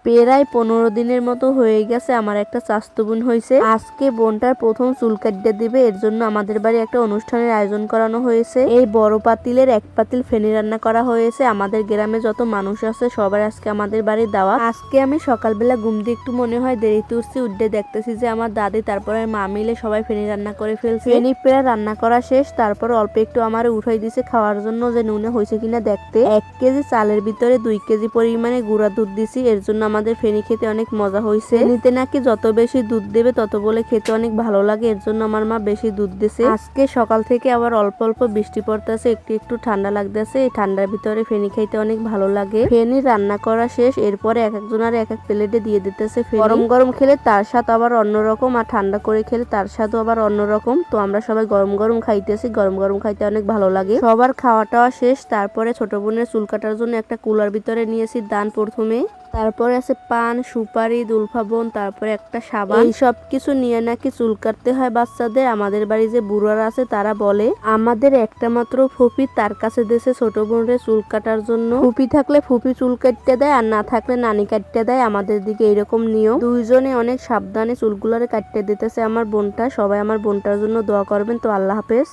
প্রায় 15 দিনের মতো হয়ে গেছে আমার একটা চাচাতো বোন হয়েছে। আজকে বোনটার প্রথম চুল কাটতে দিবে, এর জন্য আমাদের বাড়ি একটা অনুষ্ঠানের আয়োজন করানো হয়েছে। এই বড় পাতিলের এক পাতিল ফেনি রান্না করা হয়েছে। আমাদের গ্রামে যত মানুষ আছে সবার আজকে আমাদের বাড়ির দাওয়াত। আজকে আমি সকালবেলা ঘুম দিয়ে একটু মনে হয় দেরিতে উঠছি, উঠে দেখতেছি যে আমার দাদি তারপরে মা মিলে সবাই ফেনি রান্না করে ফেলছে। ফেনি প্রায় রান্না করা শেষ, তারপর অল্প একটু আমার উঠাই দিছে খাওয়ার জন্য যে নুনে হয়েছে কিনা দেখতে। 1 কেজি চালের ভিতরে 2 কেজি পরিমাণে গুঁড়া দুধ দিছি, এর জন্য আমাদের ফেনি খেতে অনেক মজা হয়েছে। ফেনিতে নাকি যত বেশি দুধ দেবে তত বলে খেতে অনেক ভালো লাগে, এর জন্য আমার মা বেশি দুধ দিছে। আজকে সকাল থেকে আবার অল্প অল্প বৃষ্টি পড়তেছে, একটু একটু ঠান্ডা লাগতেছে। এই ঠান্ডার ভিতরে ফেনি খাইতে অনেক ভালো লাগে। ফেনি রান্না করা শেষ, এরপরে এক একজনের এক এক প্লেটে দিয়ে দিতেছে ফেনি। গরম গরম খেলে তার স্বাদ আবার অন্যরকম, আর ঠান্ডা করে খেলে তার স্বাদও আবার অন্যরকম। তো আমরা সবাই গরম গরম খাইতেছি, গরম গরম খাইতে অনেক ভালো লাগে। সবার খাওয়া টাওয়া শেষ, তারপরে ছোট বোনের চুল কাটার জন্য একটা কুলার ভিতরে নিয়েছি দান প্রথমে, তারপরে আছে পান, সুপারি, দুলফাবন, তারপরে একটা সাবান। এই সব কিছু নিয়ে নাকি চুল কাটতে হয় বাচ্চাদের। আমাদের বাড়ি যে বুড়ারা আছে তারা বলে, আমাদের একটা মাত্র ফুপি, তার কাছে দেশে ছোট বোনের চুল কাটার জন্য। ফুপি থাকলে ফুপি চুল কাটতে দেয়, আর না থাকলে নানি কাটতে দেয়। আমাদের দিকে এরকম নিয়ম। দুইজনে অনেক সাবধানে চুলগুলারে কাটতে দিতেছে আমার বোনটা। সবাই আমার বোনটার জন্য দোয়া করবেন। তো আল্লাহ হাফেজ।